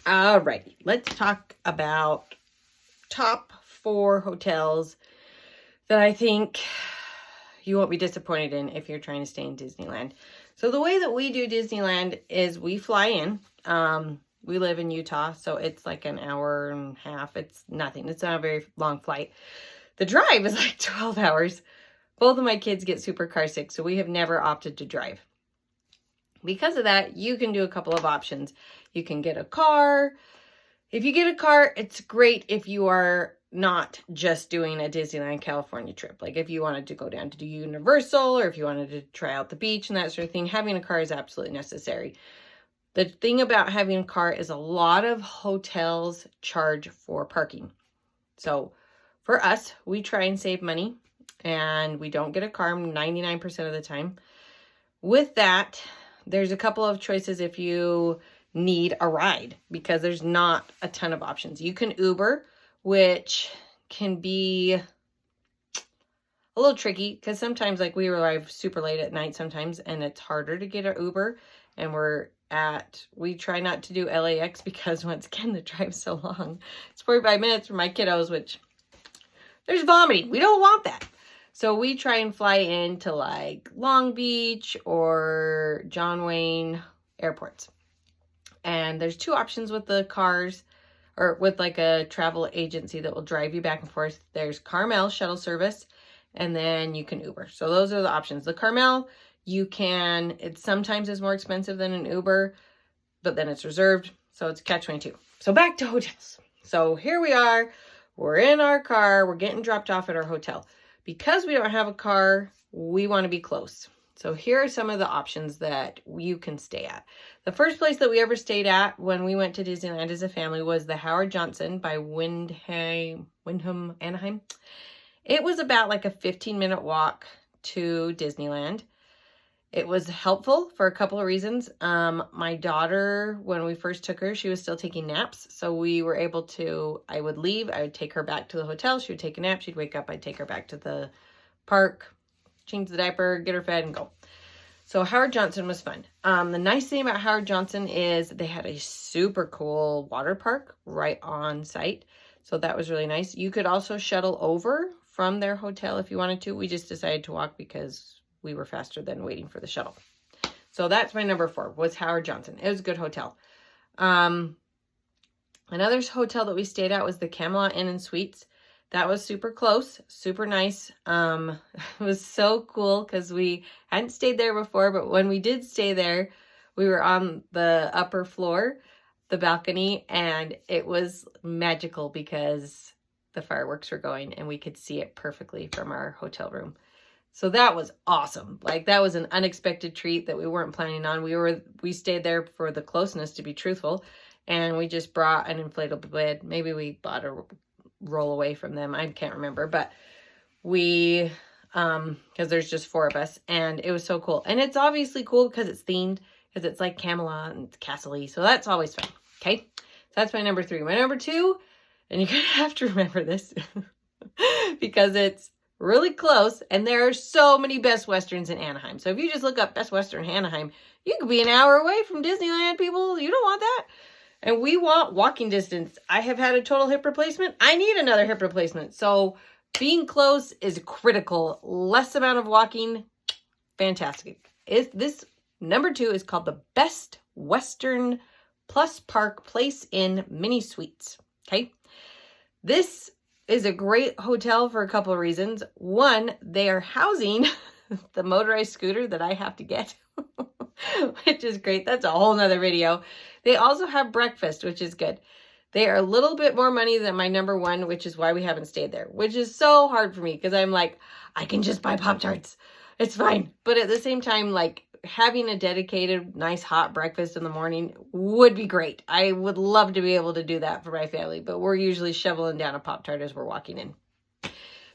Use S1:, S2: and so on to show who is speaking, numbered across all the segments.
S1: Alrighty, let's talk about top 4 hotels that I think you won't be disappointed in if you're trying to stay in Disneyland. So the way that we do Disneyland is we fly in. We live in Utah, so it's like an hour and a half. It's nothing. It's not a very long flight. The drive is like 12 hours. Both of my kids get super car sick, so we have never opted to drive. Because of that, you can do a couple of options. You can get a car. If you get a car, it's great if you are not just doing a Disneyland California trip. Like if you wanted to go down to do Universal or if you wanted to try out the beach and that sort of thing, having a car is absolutely necessary. The thing about having a car is a lot of hotels charge for parking. So for us, we try and save money and we don't get a car 99% of the time. With that, there's a couple of choices if you need a ride because there's not a ton of options. You can Uber, which can be a little tricky because sometimes like we arrive super late at night sometimes and it's harder to get an Uber, and we try not to do LAX because once again the drive's so long. It's 45 minutes for my kiddos, which there's vomiting. We don't want that. So we try and fly into like Long Beach or John Wayne airports. And there's 2 options with the cars or with like a travel agency that will drive you back and forth. There's Carmel shuttle service, and then you can Uber. So those are the options. The Carmel, it sometimes is more expensive than an Uber, but then it's reserved. So it's catch-22. So back to hotels. So here we are. We're in our car. We're getting dropped off at our hotel. Because we don't have a car, we want to be close. So here are some of the options that you can stay at. The first place that we ever stayed at when we went to Disneyland as a family was the Howard Johnson by Wyndham, Anaheim. It was about like a 15-minute walk to Disneyland. It was helpful for a couple of reasons. My daughter, when we first took her, she was still taking naps. So we were able to, I would leave, I would take her back to the hotel. She would take a nap. She'd wake up. I'd take her back to the park, change the diaper, get her fed, and go. So Howard Johnson was fun. The nice thing about Howard Johnson is they had a super cool water park right on site. So that was really nice. You could also shuttle over from their hotel if you wanted to. We just decided to walk because we were faster than waiting for the shuttle. So that's my number 4 was Howard Johnson. It was a good hotel. Another hotel that we stayed at was the Camelot Inn and Suites. That was super close, super nice. It was so cool because we hadn't stayed there before, but when we did stay there, we were on the upper floor, the balcony, and it was magical because the fireworks were going and we could see it perfectly from our hotel room. So that was awesome. Like that was an unexpected treat that we weren't planning on. We stayed there for the closeness, to be truthful, and we just brought an inflatable bed. Maybe we bought a roll away from them. I can't remember, but we, because there's just 4 of us, and it was so cool. And it's obviously cool because it's themed, because it's like Camelot and it's castle-y. So that's always fun. Okay. So that's my number 3. My number 2, and you're going to have to remember this because it's really close, and there are so many Best Westerns in Anaheim. So if you just look up Best Western Anaheim, you could be an hour away from Disneyland, people. You don't want that. And we want walking distance. I have had a total hip replacement. I need another hip replacement. So being close is critical. Less amount of walking, fantastic. This number 2 is called the Best Western Plus Park Place Inn Mini Suites. Okay. This is a great hotel for a couple of reasons. One, they are housing the motorized scooter that I have to get, which is great. That's a whole nother video. They also have breakfast, which is good. They are a little bit more money than my number 1, which is why we haven't stayed there, which is so hard for me because I'm like, I can just buy Pop-Tarts. It's fine. But at the same time, like having a dedicated, nice hot breakfast in the morning would be great. I would love to be able to do that for my family, but we're usually shoveling down a Pop-Tart as we're walking in.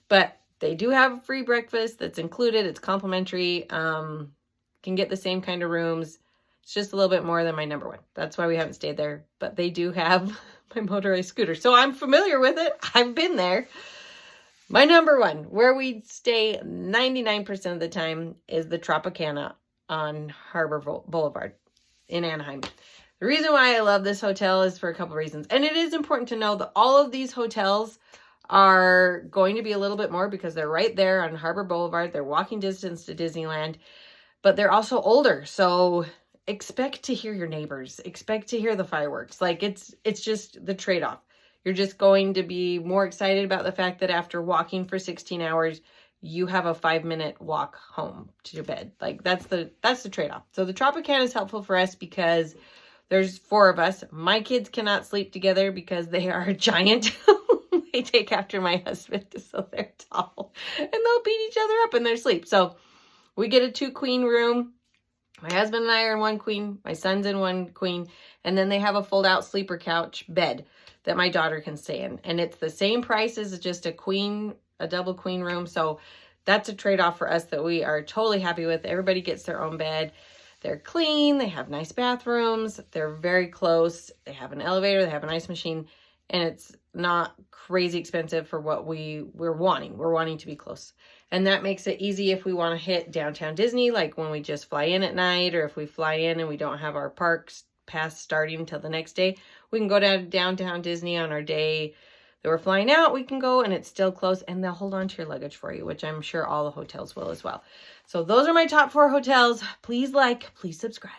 S1: But they do have a free breakfast that's included. It's complimentary. Can get the same kind of rooms. It's just a little bit more than my number 1. That's why we haven't stayed there. But they do have my motorized scooter. So I'm familiar with it. I've been there. My number 1, where we stay 99% of the time, is the Tropicana on Harbor Boulevard in Anaheim. The reason why I love this hotel is for a couple reasons. And it is important to know that all of these hotels are going to be a little bit more because they're right there on Harbor Boulevard. They're walking distance to Disneyland, but they're also older. So expect to hear your neighbors, expect to hear the fireworks. Like it's just the trade-off. You're just going to be more excited about the fact that after walking for 16 hours, you have a 5-minute walk home to your bed. Like that's the trade-off. So the Tropicana is helpful for us because there's 4 of us. My kids cannot sleep together because they are giant. They take after my husband, so they're tall. And they'll beat each other up in their sleep. So we get a 2-queen room. My husband and I are in 1 queen. My son's in 1 queen. And then they have a fold-out sleeper couch bed that my daughter can stay in. And it's the same price as just a double queen room. So that's a trade-off for us that we are totally happy with. Everybody gets their own bed. They're clean. They have nice bathrooms. They're very close. They have an elevator. They have an ice machine. And it's not crazy expensive for what we're wanting. We're wanting to be close. And that makes it easy if we want to hit downtown Disney, like when we just fly in at night, or if we fly in and we don't have our parks pass starting until the next day. We can go down to downtown Disney on our day that we're flying out. We can go and it's still close, and they'll hold on to your luggage for you, which I'm sure all the hotels will as well. So those are my top 4 hotels. Please like, please subscribe.